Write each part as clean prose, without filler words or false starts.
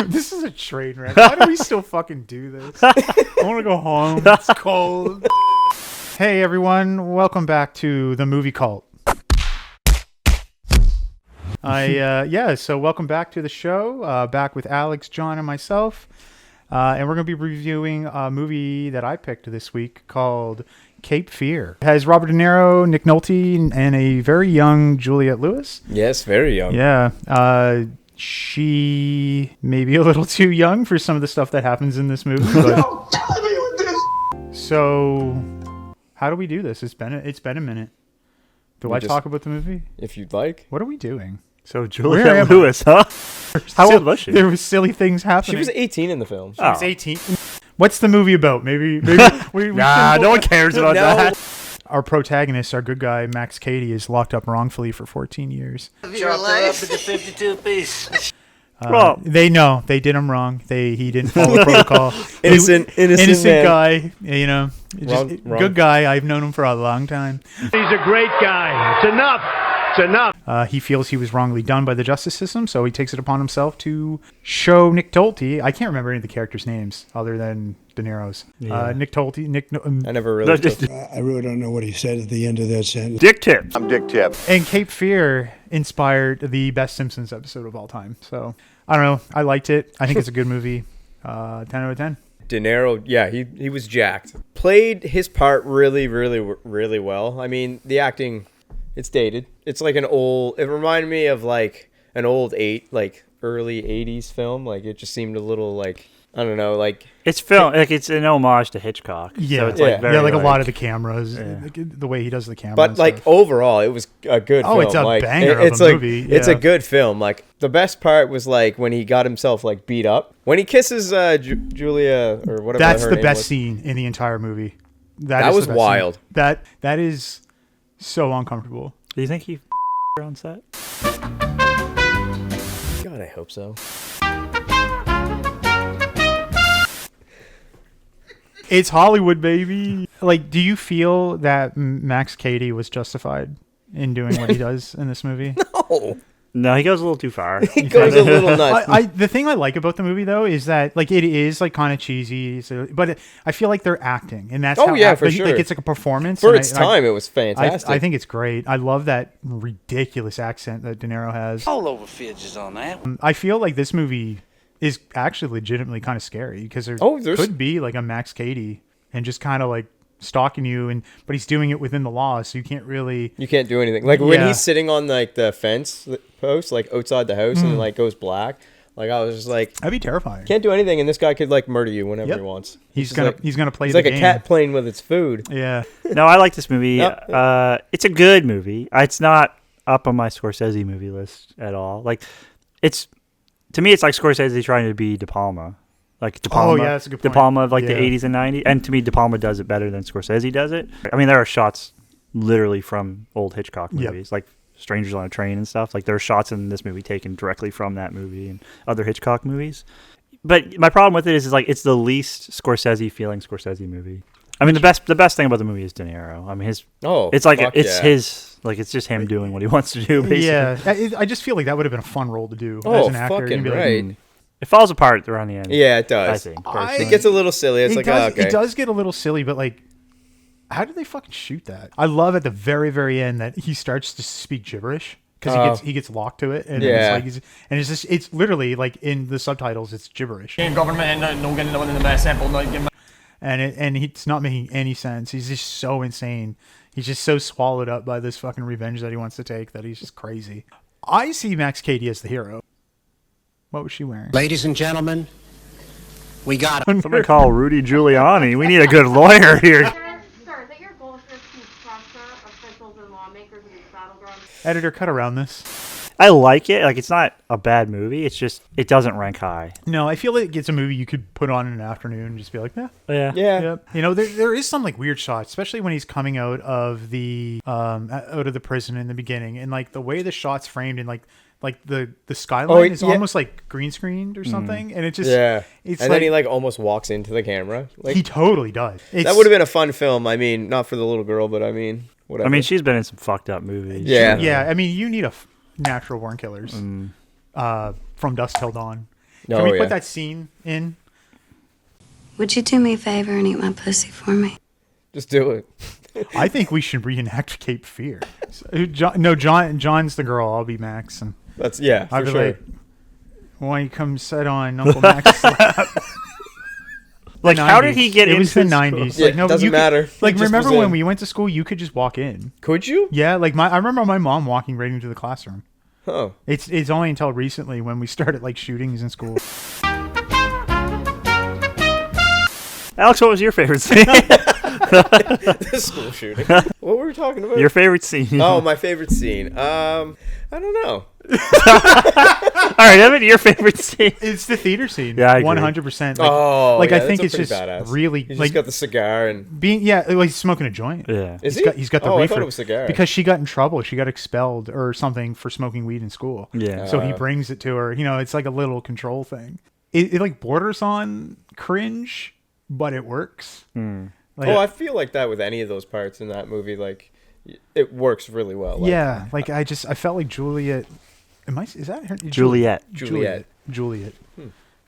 This is a train wreck. Why do we still fucking do this? I want to go home. It's cold. Hey everyone, welcome back to the Movie Cult. So welcome back to the show. Back with Alex, John, and myself. And we're going to be reviewing a movie that I picked this week called Cape Fear. It has Robert De Niro, Nick Nolte, and a very young Juliette Lewis. Yes, very young. Yeah. She may be a little too young for some of the stuff that happens in this movie. But... So, how do we do this? It's been a minute. Do I talk about the movie? If you'd like. What are we doing? So Juliette Lewis, huh? How old was she? There was silly things happening. She was 18 in the film. She was 18. What's the movie about? Maybe nah, no one cares about that. Our protagonist, our good guy, Max Cady, is locked up wrongfully for 14 years. Your life is a 52-piece. They know they did him wrong. He didn't follow protocol. innocent man. Guy. You know, wrong. Good guy. I've known him for a long time. He's a great guy. It's enough. It's enough. He feels he was wrongly done by the justice system, so he takes it upon himself to show Nick Nolte. I can't remember any of the characters' names other than De Niro's. Yeah. Nick Nolte. I never really. I really don't know what he said at the end of that sentence. Dick Tips. I'm Dick Tip. And Cape Fear inspired the best Simpsons episode of all time. So, I don't know. I liked it. I think it's a good movie. 10 out of 10. De Niro, yeah, he was jacked. Played his part really, really, really well. I mean, the acting, it's dated. It's like it reminded me of like an old early 80s film. Like, it just seemed a little like, I don't know, like... It's film, like it's an homage to Hitchcock. Yeah, so it's like very, a lot of the cameras, the way he does the camera. But like overall, it was a good film. It's a like, banger of a movie. It's a good film. Like the best part was like when he got himself like beat up. When he kisses Julia or whatever. That's her the name best was. scene in the entire movie. That was wild. Scene. That is so uncomfortable. Do you think he on set? God, I hope so. It's Hollywood, baby. Like, do you feel that Max Cady was justified in doing what he does in this movie? No, he goes a little too far. He goes a little nuts. The thing I like about the movie, though, is that like it is like kind of cheesy, but I feel like they're acting, and that's for sure. Like it's like a performance. For its time, it was fantastic. I think it's great. I love that ridiculous accent that De Niro has. All over fidgets on that. I feel like this movie is actually legitimately kind of scary because there could be like a Max Cady and just kind of like stalking you, but he's doing it within the law, so you can't do anything. Like when he's sitting on like the fence post, like outside the house, and it like goes black. Like I was just like, that'd be terrifying. Can't do anything, and this guy could like murder you whenever he wants. He's gonna play. He's the like game. a cat playing with its food. Yeah. No, I like this movie. Yep. It's a good movie. It's not up on my Scorsese movie list at all. Like, to me, it's like Scorsese trying to be De Palma. Like De Palma, that's a good point. De Palma of like the 80s and 90s. And to me, De Palma does it better than Scorsese does it. I mean, there are shots literally from old Hitchcock movies, like Strangers on a Train and stuff. Like there are shots in this movie taken directly from that movie and other Hitchcock movies. But my problem with it is like it's the least Scorsese feeling Scorsese movie. I mean, the best thing about the movie is De Niro. I mean, it's just him doing what he wants to do, basically. Yeah, I just feel like that would have been a fun role to do as an actor. Fucking right. Like, it falls apart around the end. Yeah, it does. I think. Personally. It gets a little silly. It's It does get a little silly, but like, how did they fucking shoot that? I love at the very, very end that he starts to speak gibberish because he gets locked to it, and it's literally like in the subtitles, it's gibberish. And it's not making any sense. He's just so insane. He's just so swallowed up by this fucking revenge that he wants to take that he's just crazy. I see Max Cady as the hero. What was she wearing? Ladies and gentlemen, we got him. Somebody call Rudy Giuliani. We need a good lawyer here. Sir, is it your goal to pressure officials and lawmakers in these battlegrounds? Editor, cut around this. I like it. Like, it's not a bad movie. It's just, it doesn't rank high. No, I feel like it's a movie you could put on in an afternoon and just be like, Yeah. You know, there is some like weird shots, especially when he's coming out of the prison in the beginning, and like the way the shot's framed and like the skyline is almost like green screened or something, and it just it's and then he like almost walks into the camera. Like, he totally does. That would have been a fun film. I mean, not for the little girl, but I mean, whatever. I mean, she's been in some fucked up movies. Yeah. I mean, you need a Natural Born Killers, From Dusk Till Dawn. Can we put that scene in? Would you do me a favor and eat my pussy for me? Just do it. I think we should reenact Cape Fear. John's the girl. I'll be Max, and That's for I'll be sure. like, "Why you come sit on Uncle Max's lap?" Like, how did he get It into was the school? '90s. Yeah, Like, no, doesn't you could- matter. Like, He just remember was when in. we went to school? You could just walk in. Could you? Yeah, like I remember my mom walking right into the classroom. Oh. It's only until recently when we started like shootings in school. Alex, what was your favorite scene? The school shooting. What were we talking about? Your favorite scene? Oh, my favorite scene. I don't know. All right, Evan, your favorite scene? It's the theater scene. Yeah, I agree. 100%. Like, I think that's it's a pretty just badass. really He just like got the cigar and being like he's smoking a joint. Yeah. is He's got the oh, reefer I thought it was cigar. because she got in trouble. She got expelled or something for smoking weed in school. Yeah. So he brings it to her. You know, it's like a little control thing. It like borders on cringe, but it works. Like, I feel like that with any of those parts in that movie. Like, it works really well. Like, yeah, like I felt like Juliet. Is that her? Juliet. Juliet. Juliet.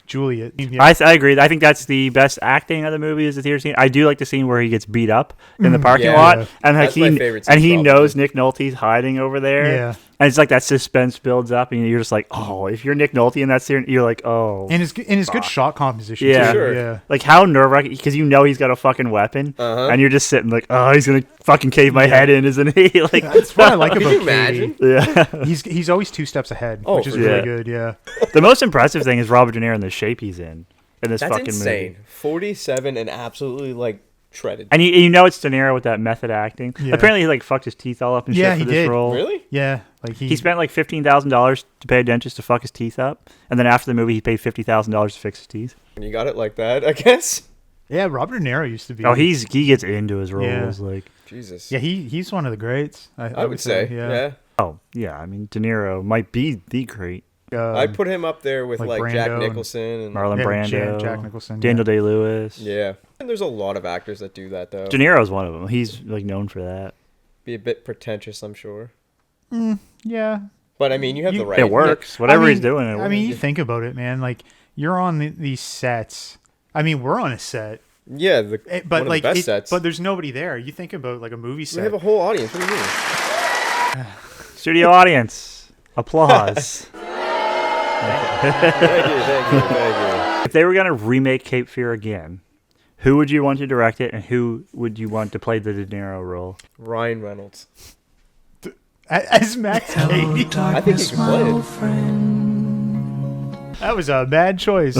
Juliet. I agree. I think that's the best acting of the movie is the theater scene. I do like the scene where he gets beat up in the parking Yeah. lot, and like That's my favorite scene and he probably. knows Nick Nolte's hiding over there. Yeah. And it's like that suspense builds up, and you're just like, oh, if you're Nick Nolte in that scene, you're like, oh. And his good shot composition. Yeah. too. Sure. Yeah. Like how nerve-wracking, because you know he's got a fucking weapon, and you're just sitting like, oh, he's gonna fucking cave my head in, isn't he? Like, That's what I like Could about you imagine? Katie. yeah. He's always 2 steps ahead, Oh, which is for really sure. good. Yeah. The most impressive thing is Robert De Niro and the shape he's in this That's fucking insane. movie. 47 and absolutely like shredded. And you know it's De Niro with that method acting. Yeah. Apparently he like fucked his teeth all up and Yeah, shit for he this did. role. Really? Yeah. Like He spent like $15,000 to pay a dentist to fuck his teeth up, and then after the movie he paid $50,000 to fix his teeth. When you got it like that, I guess. Yeah, Robert De Niro used to be. Oh, he gets into his roles Yeah. like. Jesus. Yeah, he's one of the greats. I would say. Yeah. Oh yeah, I mean De Niro might be the great. I'd put him up there with like like Jack Brando and Nicholson and Marlon Yeah, Brando, Jack Nicholson, Daniel Day Lewis. yeah. And there's a lot of actors that do that though. De Niro's one of them. He's like known for that. Be a bit pretentious, I'm sure. Yeah. But I mean, you have the right. It works. Whatever I mean, he's doing, it I works. mean, you think about it, man. Like you're on these sets. I mean, we're on a set, Yeah, but one of like, the best sets. but there's nobody there. You think about like a movie we set. have a whole audience. What do you mean? Studio audience, applause. Thank you. If they were gonna remake Cape Fear again, who would you want to direct it, and who would you want to play the De Niro role? Ryan Reynolds. As Max Cady. I think he could play it. That was a bad choice.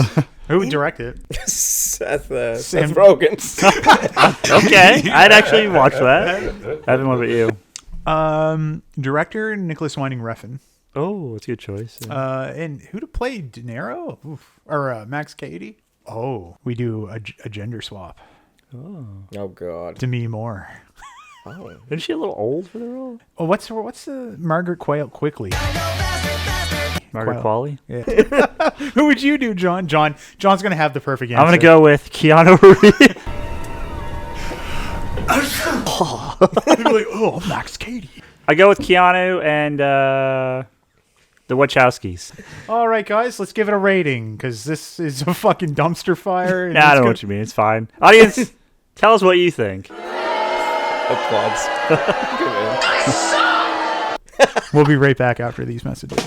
Who would direct it? Seth Sam- Rogen. Okay, I'd actually watch that. Evan, what about you? Director Nicholas Winding Refn. Oh, that's a good choice. Yeah. And who to play De Niro? Oof. Or Max Cady? Oh, we do a gender swap. Oh God. Demi Moore. Oh. Isn't she a little old for the role? Oh, what's the Margaret Quayle quickly? Margaret Qual. Qualley? Yeah. Who would you do, John? John's gonna have the perfect answer. I'm going to go with Keanu Reeves. I'd be like, oh, Max Cady. I go with Keanu and the Wachowskis. All right, guys, let's give it a rating because this is a fucking dumpster fire. and Nah, I it's don't know gonna- what you mean. It's fine. Audience, tell us what you think. Applause. Good man. We'll be right back after these messages.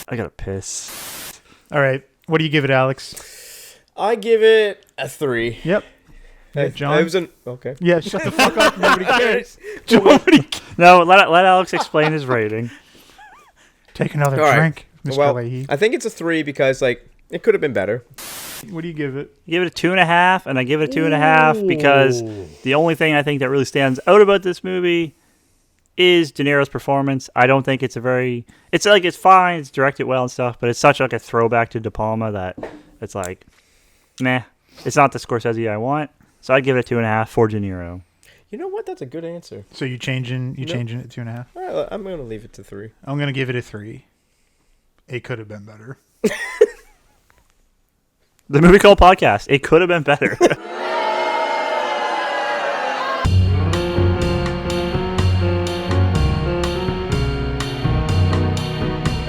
I got to piss. All right, what do you give it, Alex? I give it a 3. Yep. Hey, John? It was okay. Yeah, shut the fuck up. Nobody cares. Nobody cares. No, let Alex explain his rating. Take another All right. drink, Mr. Well, Leahy. I think it's a 3 because like it could have been better. What do you give it? Give it a 2.5, and I give it a 2.5 because Ooh. the only thing I think that really stands out about this movie is De Niro's performance. I don't think it's it's fine, it's directed well and stuff, but it's such like a throwback to De Palma that it's like, nah, it's not the Scorsese I want. So I'd give it a 2.5 for De Niro. You know what? That's a good answer. So you changing it to 2.5? All right, I'm gonna leave it to 3. I'm gonna give it a 3. It could have been better. The Movie Call Podcast. It could have been better.